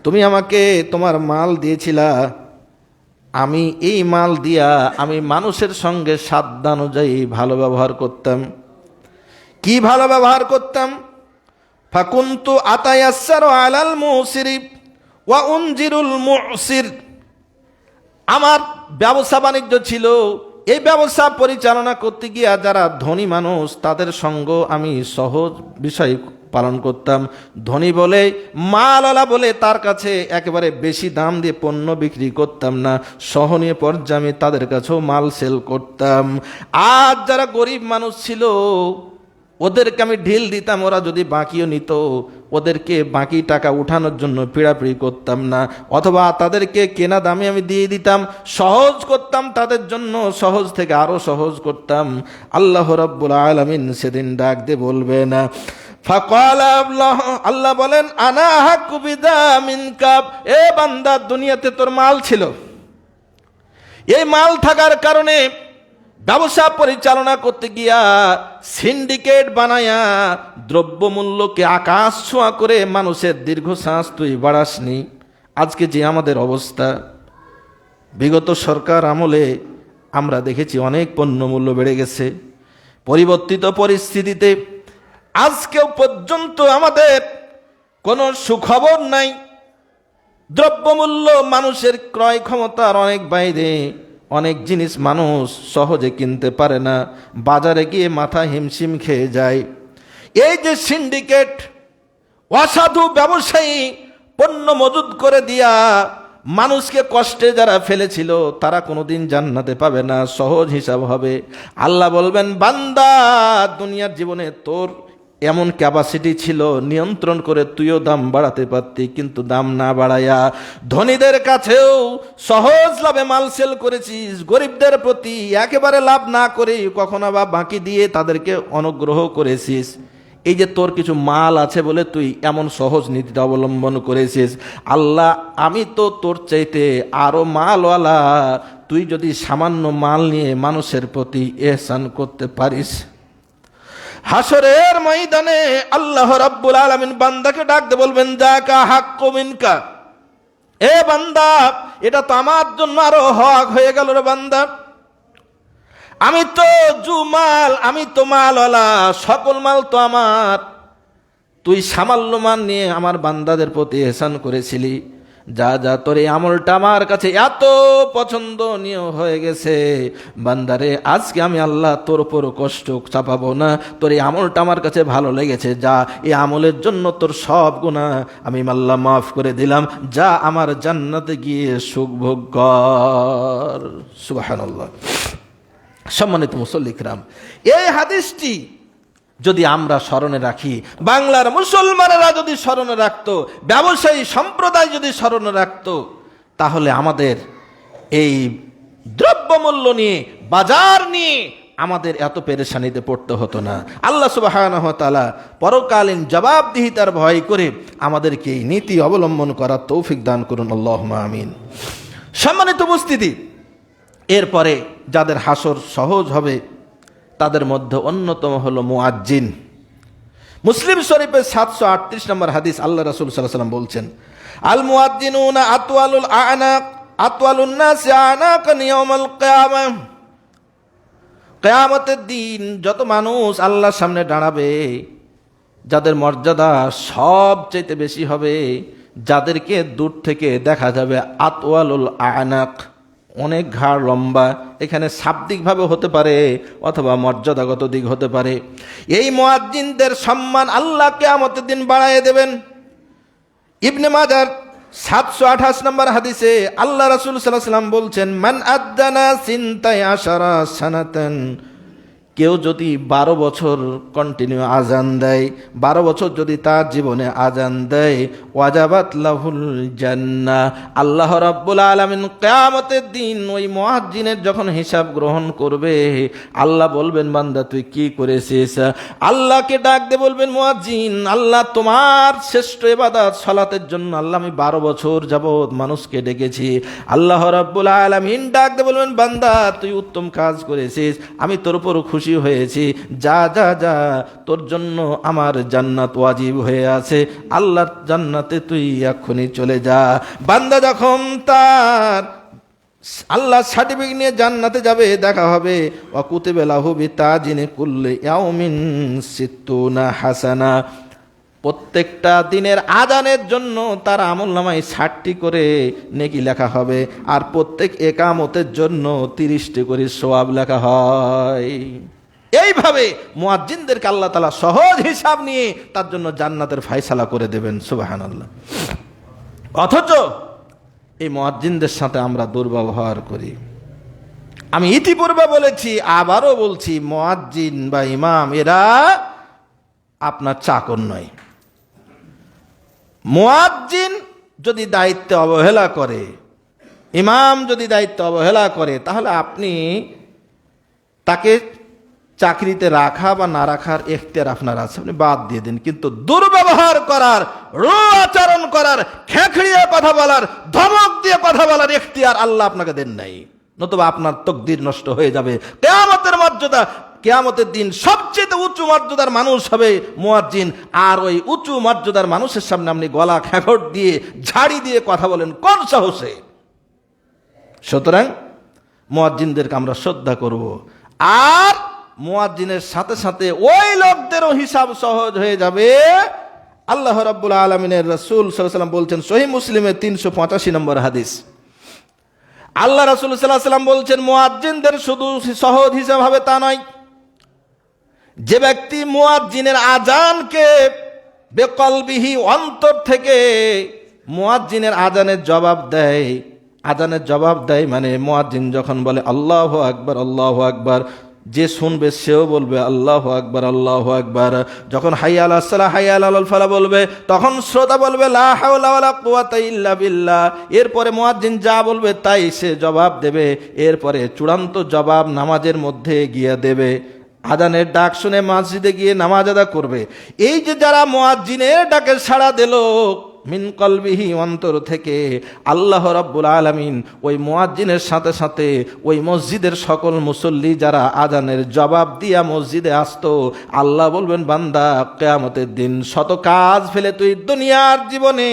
তুমি আমাকে তোমার মাল দিয়েছিলা, আমি এই মাল দিয়া আমি মানুষের সঙ্গে সাধ্য অনুযায়ী ভালো ব্যবহার করতাম। কি ভালো ব্যবহার করতাম? ফাকুনতু আতায়াসসারু আলাল মুসিরি ওয়া উনজিরুল মুসির, আমার ব্যবসা বাণিজ্য ছিল, এই ব্যবসা পরিচালনা করতে গিয়া যারা ধনী মানুষ তাদের সঙ্গ আমি সহজ বিষয় পালন করতাম। ধনী বলে, মালওয়ালা বলে তার কাছে একেবারে বেশি দাম দিয়ে পণ্য বিক্রি করতাম না, সহনীয় পর্যায়ে আমি তাদের কাছেও মাল সেল করতাম। আর যারা গরিব মানুষ ছিল ওদেরকে আমি ঢিল দিতাম, ওরা যদি বাকিও নিত ওদেরকে বাকি টাকা উঠানোর জন্য পিড়াপিড়ি করতাম না, অথবা তাদেরকে কেনা দামে আমি দিয়ে দিতাম, সহজ করতাম তাদের জন্য, সহজ থেকে আরো সহজ করতাম। আল্লাহ রাব্বুল আলামিন সেদিন ডাক দিয়ে বলবেন, ফাকালা, আল্লাহ বলেন, আনা হাক্কু বিদা মিনকা, এ বান্দা দুনিয়াতে তোর মাল ছিল, এই মাল থাকার কারণে ব্যবসা পরিচালনা করতে গিয়া সিন্ডিকেট বানায়া দ্রব্যমূল্যকে আকাশ ছোঁয়া করে মানুষের দীর্ঘশ্বাস তুই বাড়াসনি। আজকে যে আমাদের অবস্থা, বিগত সরকার আমলে আমরা দেখেছি অনেক পণ্যমূল্য বেড়ে গেছে। পরিবর্তিত পরিস্থিতিতে আজকেও পর্যন্ত আমাদের কোনো সুখবর নাই। দ্রব্যমূল্য মানুষের ক্রয় ক্ষমতার অনেক বাইরে, অনেক জিনিস মানুষ সহজে কিনতে পারে না, বাজারে গিয়ে মাথা হিমশিম খেয়ে যায়। এই যে সিন্ডিকেট, অসাধু ব্যবসায়ী পণ্য মজুদ করে দিয়া মানুষকে কষ্টে যারা ফেলেছিল তারা কোনোদিন জান্নাতে পাবে না, সহজ হিসাব হবে। আল্লাহ বলবেন, বান্দা দুনিয়ার জীবনে তোর এমন ক্যাপাসিটি ছিল, নিয়ন্ত্রণ করে তুইও দাম বাড়াতে পারতি, কিন্তু দাম না বাড়াইয়া ধনীদের কাছেও সহজ লাভে মাল সেল করেছিস, গরিবদের প্রতি একেবারে লাভ না করে কখনো বা বাকি দিয়ে তাদেরকে অনুগ্রহ করেছিস। এই যে তোর কিছু মাল আছে বলে তুই এমন সহজ নীতিটা অবলম্বন করেছিস। আল্লাহ, আমি তো তোর চাইতে আরো মালওয়ালা, তুই যদি সামান্য মাল নিয়ে মানুষের প্রতি ইহসান করতে পারিস। হাসরের ময়দানে আল্লাহ রাব্বুল আলামিন বান্দাকে ডাক দিয়ে বলবেন, যাকা হাক্কু মিনকা, এ বান্দা এটা তো আমার জন্য আরো হক হয়ে গেল রে বান্দা। আমি তো জুমাল, আমি তো মালওয়ালা, সকল মাল তো আমার, তুই সামান্য মাল নিয়ে আমার বান্দাদের প্রতি ইহসান করেছিলি। যা যা, তোর এই আমলটা আমার কাছে এত পছন্দনীয় হয়ে গেছে বান্দারে, আজকে আমি আল্লাহ তোর উপর কষ্ট চাপাবো না, তোর এই আমলটা আমার কাছে ভালো লেগেছে, যা এই আমলের জন্য তোর সব গুনাহ আমি আল্লাহ মাফ করে দিলাম, যা আমার জান্নাতে গিয়ে সুখ ভোগ কর। সুবহানাল্লাহ। সম্মানিত মুসল্লি কিরাম, এই হাদিসটি যদি আমরা স্মরণে রাখি, বাংলার মুসলমানেরা যদি স্মরণে রাখতো, ব্যবসায়ী সম্প্রদায় যদি স্মরণে রাখতো, তাহলে আমাদের এই দ্রব্যমূল্য নিয়ে, বাজার নিয়ে আমাদের এত পেরেশানিতে পড়তে হতো না। আল্লাহ সুবহানাহু ওয়া তাআলা পরকালীন জবাবদিহিতার ভয় করে আমাদেরকে এই নীতি অবলম্বন করার তৌফিক দান করুন, আল্লাহুম্মা আমিন। সম্মানিত উপস্থিতি, এরপরে যাদের হাসর সহজ হবে তাদের মধ্যে অন্যতম হলো মুয়াজ্জিন। মুসলিম শরীফের 738 নম্বর হাদিস, আল্লাহ রাসূল সাল্লাল্লাহু আলাইহি ওয়াসাল্লাম বলছেন, আল মুয়াজ্জিনুনা আতওয়ালুল আনাক, আতওয়ালুন নাস আনাকান ইয়াউমাল কিয়ামাহ। কিয়ামতের দিন যত মানুষ আল্লাহর সামনে দাঁড়াবে, যাদের মর্যাদা সবচেয়ে বেশি হবে, যাদেরকে দূর থেকে দেখা যাবে আতওয়ালুল আনাক, অনেক ঘাড় লম্বা, এখানে শাব্দিকভাবে হতে পারে অথবা মর্যাদাগত দিক হতে পারে। এই মুয়াজ্জিনদের সম্মান আল্লাহ কিয়ামতের দিন বাড়ায় দেবেন। ইবনে মাজার 728 নম্বর হাদিসে আল্লাহ রাসূল সাল্লাল্লাহু আলাইহি ওয়াসাল্লাম বলছেন, মান আদানা সিনতাই আশারা সানাতান, কেউ যদি 12 বছর কন্টিনিউ আজান দেয়, 12 বছর যদি তার জীবনে আজান দেয়, ওয়াজাবাত লাহুল জান্নাহ, আল্লাহ রাব্বুল আলামিন কিয়ামতের দিন ওই মুয়াজ্জিনের যখন হিসাব গ্রহণ করবে, আল্লাহ বলবেন, বান্দা তুই কি করেছিস? আল্লাহকে ডাক দিয়ে বলবেন মুয়াজ্জিন, আল্লাহ তোমার শ্রেষ্ঠ ইবাদত সালাতের জন্য আল্লাহ আমি 12 বছর যাবত মানুষকে ডেকেছি। আল্লাহ রাব্বুল আলামিন ডাক দিয়ে বলবেন, বান্দা তুই উত্তম কাজ করেছিস, আমি তোর উপর খুশি হয়েছি, যা যা যা, তোর জন্য আমার জান্নাত ওয়াজিব হয়ে আছে, আল্লাহর জান্নাতে তুই এক্ষুনি চলে যা। বান্দা যখন তার আল্লাহ সার্টিফিকেট নিয়ে জান্নাতে যাবে, দেখা হবে ওয়াকুতিবা লাহু বিতাজিনি কুল্লি ইয়াউমিন সিত্তুনা হাসানা, প্রত্যেকটা দিনের আজানের জন্য তার আমলনামায় 60টি করে নেকি লেখা হবে, আর প্রত্যেক একামতের জন্য 30টি করে সওয়াব লেখা হয়। এইভাবে মুয়াজ্জিনদেরকে আল্লাহ তাআলা সহজ হিসাব নিয়ে তার জন্য জান্নাতের ফয়সালা করে দেবেন। সুবহানাল্লাহ। অথচ এই মুয়াজ্জিনদের সাথে আমরা দুর্ব্যবহার করি। আমি ইতিপূর্বে বলেছি, আবারও বলছি, মুয়াজ্জিন বা ইমাম এরা আপনার চাকর নয়। মুয়াজ্জিন যদি দায়িত্বে অবহেলা করে, ইমাম যদি দায়িত্ব অবহেলা করে, তাহলে আপনি তাকে চাকরিতে রাখা বা না রাখার এখতিয়ার আপনার আছে, আপনি বাদ দিয়ে দিন। কিন্তু দুর্ব্যবহার করার, আচরণ করার, খেঁকড়িয়ে কথা বলার, ধমক দিয়ে কথা বলার এখতিয়ার আল্লাহ আপনাকে দেন নাই, নতুবা আপনার তকদির নষ্ট হয়ে যাবে। কিয়ামতের মর্যাদা, কিয়ামতের দিন সবচেয়ে উঁচু মর্যাদার মানুষ হবে মুয়াজ্জিন, আর ওই উঁচু মর্যাদার মানুষের সামনে আপনি গলা খেঁকড় দিয়ে, ঝাড়ি দিয়ে কথা বলেন কোন সাহসে? সুতরাং মুয়াজ্জিনদেরকে আমরা শ্রদ্ধা করব, আর মুয়াজ্জিনের সাথে সাথে ওই লোকদেরও হিসাব সহজ হয়ে যাবে। আল্লাহ রাব্বুল আলামিনের রাসূল সাল্লাল্লাহু আলাইহি ওয়াসাল্লাম বলছেন, সহিহ মুসলিমের 385 নম্বর হাদিস, আল্লাহ রাসূল সাল্লাল্লাহু আলাইহি ওয়াসাল্লাম বলছেন, মুয়াজ্জিনদের শুধু সহজ হিসাব হবে তা নয়, যে ব্যক্তি মুয়াজ্জিনের আজানকে বেকলবিহি, অন্তর থেকে মুয়াজ্জিনের আজানের জবাব দেয়, আজানের জবাব দেয় মানে মুয়াজ্জিন যখন বলে আল্লাহু আকবার, আল্লাহু আকবার, যে শুনবে সেও বলবে আল্লাহু আকবার, আল্লাহু আকবার। যখন হাইয়া আলাস সালাহ, হাইয়া আলাল ফালাহ বলবে, তখন শ্রোতা বলবে লা হাওলা ওয়ালা কুওয়াতা ইল্লা বিল্লাহ। এরপরে মুয়াজ্জিন যা বলবে তাই সে জবাব দেবে, এরপরে চূড়ান্ত জবাব নামাজের মধ্যে গিয়ে দেবে। আজানের ডাক শুনে মসজিদে গিয়ে নামাজ আদা করবে। এই যে যারা মুয়াজ্জিনের ডাকে সাড়া দিল মিন কলবিহি, অন্তর থেকে, আল্লাহ রাব্বুল আলামিন ওই মুয়াজ্জিনের সাথে সাথে ওই মসজিদের সকল মুসল্লি যারা আজানের জবাব দিয়া মসজিদে আসতো, আল্লাহ বলবেন, বান্দা কিয়ামতের দিন শত কাজ ফেলে তুই দুনিয়ার জীবনে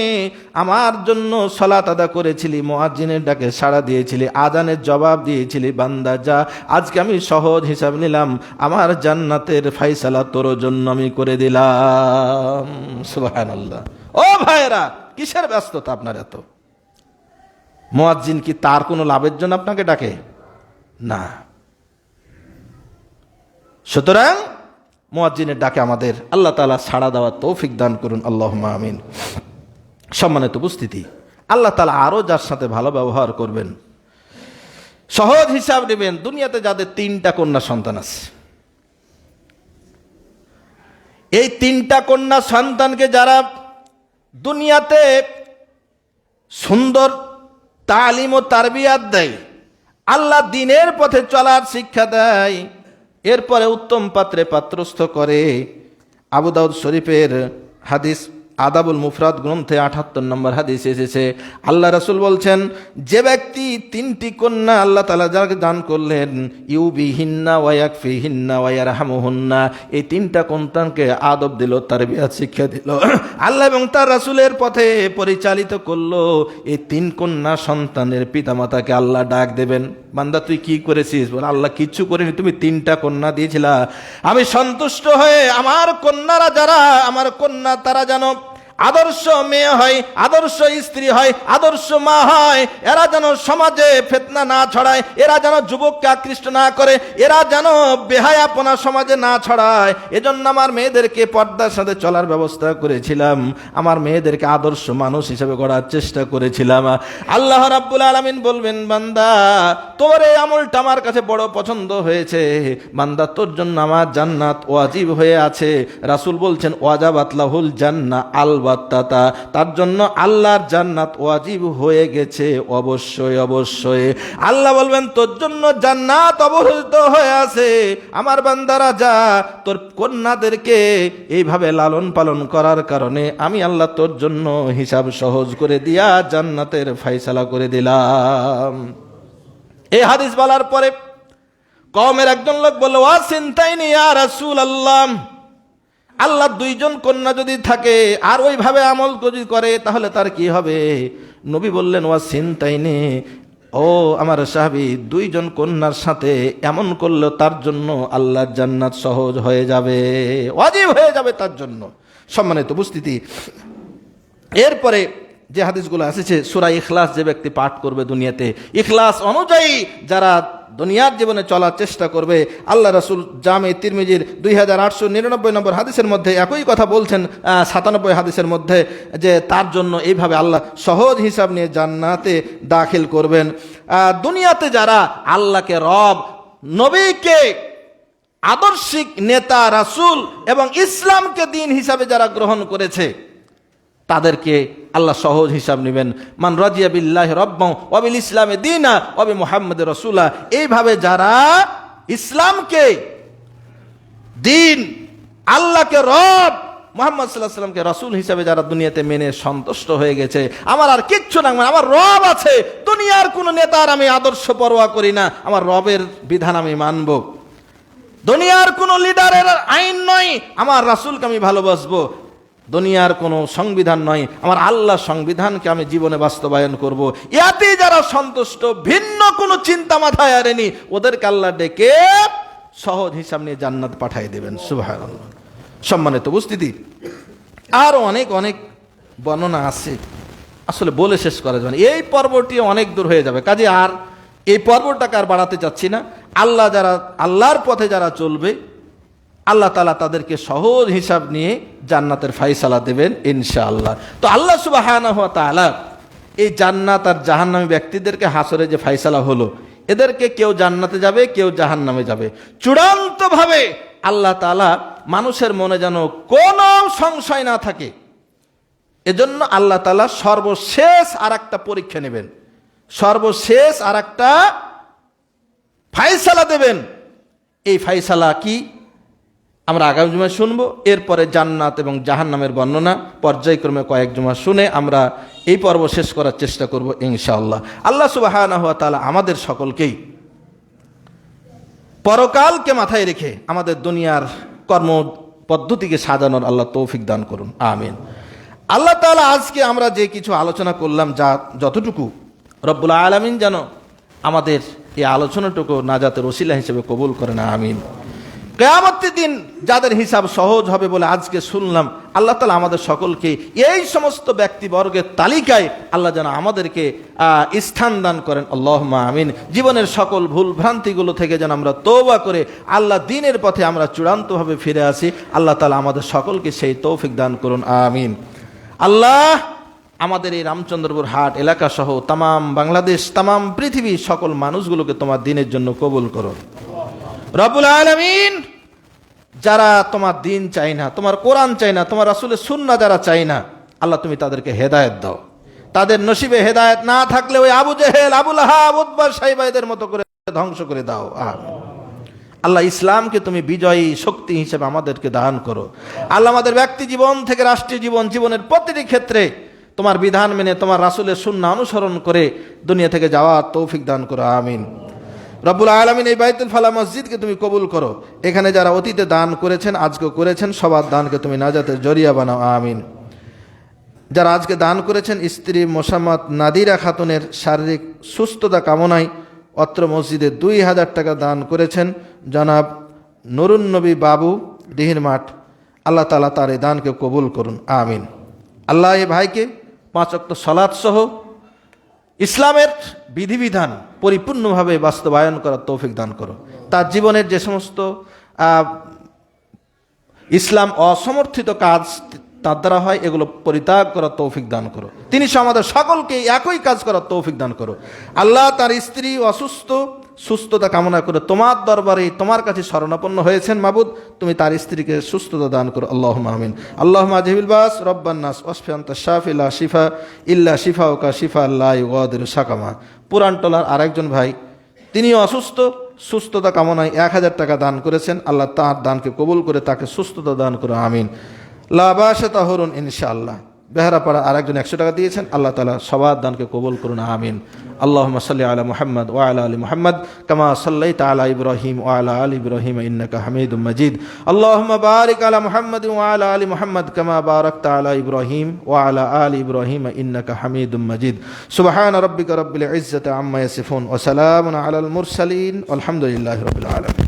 আমার জন্য সালাত আদা করেছিলি, মুয়াজ্জিনের ডাকে সাড়া দিয়েছিলি, আজানের জবাব দিয়েছিলি, বান্দা যা, আজকে আমি সহজ হিসাব নিলাম, আমার জান্নাতের ফয়সালা তোর জন্য আমি করে দিলাম। সুবহানাল্লাহ। ও ভাইরা, কিসের ব্যস্ততা আপনার এত? মুয়াজ্জিন কি তার কোনো লাভের জন্য আপনাকে ডাকে? না। সুতরাং মুয়াজ্জিনের ডাকে আমাদের আল্লাহ তাআলা সাড়া দেওয়ার তৌফিক দান করুন, আল্লাহুম্মা আমিন। সম্মানিত উপস্থিতি, আল্লাহ তাআলা আরো যার সাথে ভালো ব্যবহার করবেন, সহজ হিসাব নেবেন। দুনিয়াতে যাদের 3টা কন্যা সন্তান আছে, এই 3টা কন্যা সন্তানকে যারা দুনিয়াতে সুন্দর তালিম ও তারবিয়াত দেয়, আল্লাহ দ্বীনের পথে চলার শিক্ষা দেয়, এরপরে উত্তম পাত্রে পাত্রস্থ করে, আবু দাউদ শরীফের হাদিস আদাবুল মুফরাদ গ্রন্থে 78 নম্বর হাদিস এসেছে, আল্লাহ রাসূল বলছেন, যে ব্যক্তি 3টি কন্যা আল্লাহ তাআলা যাকে দান করলেন, ইউবিহিন্না ওয়া ইয়াকফিহিন্না ওয়া ইয়ারহামুহুন্না, এই 3টা সন্তানকে আদব দিল, তারবিয়াত শিক্ষা দিল, আল্লাহ এবং তার রাসূলের পথে পরিচালিত করলো, এই 3 কন্যা সন্তানের পিতামাতাকে আল্লাহ ডাক দেবেন, বান্দা তুই কি করেছিস? বলে আল্লাহ কিচ্ছু করিনি, তুমি 3টা কন্যা দিয়েছিলা, আমি সন্তুষ্ট হয়ে আমার কন্যারা যারা, আমার কন্যা তারা যেন আদর্শ মেয়ে হয়, আদর্শ স্ত্রী হয়, আদর্শ মা হয়। এরা যেন সমাজে ফিতনা না ছড়ায়, এরা যেন যুবককে আকৃষ্ট না করে, এরা যেন বেহায়াপনা সমাজে না ছড়ায়। এজন্য আমার মেয়েদেরকে পর্দার সাথে চলার ব্যবস্থা করেছিলাম, আমার মেয়েদেরকে আদর্শ মানুষ হিসেবে গড়ার চেষ্টা করেছিলাম। আল্লাহ রাব্বুল আলামিন বলবেন, বান্দা তোর এই আমলটা আমার কাছে বড় পছন্দ হয়েছে, বান্দা তোর জন্য আমার জান্নাত ওয়াজিব হয়ে আছে। রাসূল বলছেন ওয়াজাবাত লাহুল জান্নাহ আলবাত্তাতা, তার জন্য আল্লাহর জান্নাত ওয়াজিব হয়ে গেছে অবশ্যই অবশ্যই। আল্লাহ বলবেন তোর জন্য জান্নাত অবহিত হয়ে আছে, আমার বান্দারা যা তোর কন্যাদেরকে এইভাবে লালন পালন করার কারণে আমি আল্লাহ তোর জন্য হিসাব সহজ করে দিয়া জান্নাতের ফয়সালা করে দিলাম। এই হাদিস বলার পরে কওমের একজন লোক বলল, ওয়াসিনতাইনি ইয়া রাসূলুল্লাহ, আল্লাহ দুইজন কন্যা যদি থাকে আর ওইভাবে আমল যদি করে তাহলে তার কি হবে? নবী বললেন, ওয়াসিনতাইনি, ও আমার সাহাবী, দুইজন কন্যার সাথে এমন করলে তার জন্য আল্লাহর জান্নাত সহজ হয়ে যাবে, ওয়াজিব হয়ে যাবে তার জন্য। সম্মানিত উপস্থিতি, এরপরে যে হাদিসগুলো এসেছে, সূরা ইখলাস যে ব্যক্তি পাঠ করবে দুনিয়াতে, ইখলাস অনুযায়ী যারা দুনিয়ার জীবনে চলার চেষ্টা করবে, আল্লাহ রাসূল জামে তিরমিজির 2899 নম্বর হাদিসের মধ্যে একই কথা বলছেন, 97 হাদিসের মধ্যে, যে তার জন্য এইভাবে আল্লাহ সহজ হিসাব নিয়ে জান্নাতে দাখিল করবেন। দুনিয়াতে যারা আল্লাহকে রব, নবীকে আদর্শিক নেতা, রাসূল এবং ইসলামকে দিন হিসাবে যারা গ্রহণ করেছে তাদেরকে আল্লাহ সহজ হিসাব নেবেন। মান রাজিয়া বিল্লাহি রাব্বান ওয়া বিল ইসলামি দীনা ওয়া বি মুহাম্মাদির রাসূলা, এইভাবে যারা ইসলামকে দিন, আল্লাহকে রব, মুহাম্মদ সাল্লাল্লাহু আলাইহি সাল্লামকে রাসূল হিসাবে যারা দুনিয়াতে মেনে সন্তুষ্ট হয়ে গেছে, আমার আর কিচ্ছু না, আমার রব আছে, দুনিয়ার কোনো নেতার আমি আদর্শ পরোয়া করি না, আমার রবের বিধান আমি মানব, দুনিয়ার কোনো লিডারের আইন নয়, আমার রাসূলকে আমি ভালোবাসবো, দুনিয়ার কোনো সংবিধান নয়, আমার আল্লাহ সংবিধানকে আমি জীবনে বাস্তবায়ন করব, ইয়াতে যারা সন্তুষ্ট, ভিন্ন কোনো চিন্তা মাথায় আনেনি, ওদেরকে আল্লাহ ডেকে সহজ হিসাব নিয়ে জান্নাত পাঠিয়ে দেবেন। সুবহানাল্লাহ। সম্মানিত উপস্থিতি, আরও অনেক অনেক বর্ণনা আছে, আসলে বলে শেষ করা যাবে না, এই পর্বটি অনেক দূর হয়ে যাবে, কাজে আর এই পর্বটাকে আর বাড়াতে চাচ্ছি না। আল্লাহ যারা আল্লাহর পথে যারা চলবে, আল্লাহ তাআলা তাদেরকে সহজ হিসাব নিয়ে জান্নাতের ফায়সালা দেবেন ইনশাআল্লাহ। তো আল্লাহ সুবহানাহু ওয়া তাআলা এই জান্নাত আর জাহান্নামী ব্যক্তিদেরকে হাসরে যে ফায়সালা হলো, এদেরকে কেউ জান্নাতে যাবে, কেউ জাহান্নামে যাবে, চূড়ান্তভাবে আল্লাহ তাআলা মানুষের মনে যেন কোনো সংশয় না থাকে, এজন্য আল্লাহ তাআলা সর্বশেষ আর একটা পরীক্ষা নেবেন, সর্বশেষ আর একটা ফায়সালা দেবেন। এই ফায়সালা কি আমরা আগামী জুমায় শুনবো। এরপরে জান্নাত এবং জাহান্নামের বর্ণনা পর্যায়ক্রমে কয়েক জুমা শুনে আমরা এই পর্ব শেষ করার চেষ্টা করব ইনশাআল্লাহ। আল্লাহ সুবহানাহু ওয়া তাআলা আমাদের সকলকেই পরকালকে মাথায় রেখে আমাদের দুনিয়ার কর্ম পদ্ধতিকে সাজানোর আল্লাহ তৌফিক দান করুন, আমিন। আল্লাহ তাআলা আজকে আমরা যে কিছু আলোচনা করলাম, যা যতটুকু, রব্বুল আলামিন যেন আমাদের এই আলোচনাটুকু নাজাতের ওসিলা হিসেবে কবুল করেন, আমিন। কিয়ামতের দিন যাদের হিসাব সহজ হবে বলে আজকে শুনলাম, আল্লাহ তাআলা আমাদের সকলকে এই সমস্ত ব্যক্তিবর্গের তালিকায় আল্লাহ যেন আমাদেরকে স্থান দান করেন, আল্লাহুম্মা আমিন। জীবনের সকল ভুল ভ্রান্তিগুলো থেকে যেন আমরা তওবা করে আল্লাহ দ্বীনের পথে আমরা চূড়ান্তভাবে ফিরে আসি, আল্লাহ তাআলা আমাদের সকলকে সেই তৌফিক দান করুন, আমিন। আল্লাহ আমাদের এই রামচন্দ্রপুর হাট এলাকা সহ তামাম বাংলাদেশ, তামাম পৃথিবীর সকল মানুষগুলোকে তোমার দ্বীনের জন্য কবুল করো রব্বুল আলামিন। যারা তোমার দ্বীন চাই না, তোমার কোরআন চাই না, তোমার রাসূলের সুন্নাহ যারা চাই না, আল্লাহ তুমি তাদেরকে হেদায়েত দাও। তাদের নসিবে হেদায়েত না থাকলে ওই আবু জেহেল, আবু লাহাব, উতবা, শাইবা এদের মতো করে ধ্বংস করে দাও। আল্লাহ ইসলামকে তুমি বিজয়ী শক্তি হিসেবে আমাদেরকে দান করো। আল্লাহ আমাদের ব্যক্তি জীবন থেকে রাষ্ট্রীয় জীবন, জীবনের প্রতিটি ক্ষেত্রে তোমার বিধান মেনে তোমার রাসূলের সুন্নাহ অনুসরণ করে দুনিয়া থেকে যাওয়ার তৌফিক দান করো, আমিন। রব্বুল আলামিন এই বাইতুল ফালাহ মসজিদকে তুমি কবুল করো। এখানে যারা অতীতে দান করেছেন, আজকে করেছেন, সবার দানকে তুমি নাজাতের জরিয়া বানাও, আমিন। যারা আজকে দান করেছেন, স্ত্রী মোসাম্মদ নাদিরা খাতুনের শারীরিক সুস্থতা কামনায় অত্র মসজিদে 2000 টাকা দান করেছেন জনাব নুরুন নবী বাবু, দিহির মাঠ। আল্লাহ তাআলা তার এই দানকে কবুল করুন, আমিন। আল্লাহ এই ভাইকে 5 ওয়াক্ত সালাত সহ ইসলামের বিধিবিধান পরিপূর্ণভাবে বাস্তবায়ন করার তৌফিক দান করো। তার জীবনের যে সমস্ত ইসলাম অসমর্থিত কাজ তার দ্বারা হয়, এগুলো পরিত্যাগ করার তৌফিক দান করো। তিনি আমাদের সকলকে একই কাজ করার তৌফিক দান করো। আল্লাহ তার স্ত্রী অসুস্থ, সুস্থতা কামনা করে তোমার দরবারে তোমার কাছে শরণাপন্ন হয়েছেন। মাবুদ, তুমি তার স্ত্রীকে সুস্থতা দান করো। আল্লাহুম্মা আমিন। আল্লাহুম্মা আজহিবিল বাস রব্বান নাস ওয়াশফি আনতা শাফি লা শিফা ইল্লা শিফাউকা শিফা লা ইউগাদিরু সাকামা। পুরানটলার আরেকজন ভাই, তিনিও অসুস্থ, সুস্থতা কামনায় 1000 টাকা দান করেছেন। আল্লাহ তার দানকে কবুল করে তাকে সুস্থতা দান করো, আমিন। লা বাসা তাহরুন ইনশাআল্লাহ। বেহারাপাড়া আরেকজন 100 টাকা দিয়েছেন। আল্লাহ তাআলা সবার দানকে কবুল করুন, আমিন। আল্লাহুম্মা সাল্লি আলা মুহাম্মদ ওয়া আলা আলি মুহাম্মদ কামা সাল্লাইতা আলা ইব্রাহিম ওয়া আলা আলি ইব্রাহিম ইন্নাকা হামিদুম মাজিদ। আল্লাহুম্মা বারিক আলা মুহাম্মদ ওয়া আলা আলি মুহাম্মদ কামা বারাকতা আলা ইব্রাহিম ওয়া আলা আলি ইব্রাহিম ইন্নাকা হামিদুম মাজিদ। সুবহানা রাব্বিকা রাব্বিল ইজ্জাতি আম্মা ইয়াসিফুন ওয়া সালামুন আলাল মুরসালিন ওয়ালহামদুলিল্লাহি রাব্বিল আলামিন।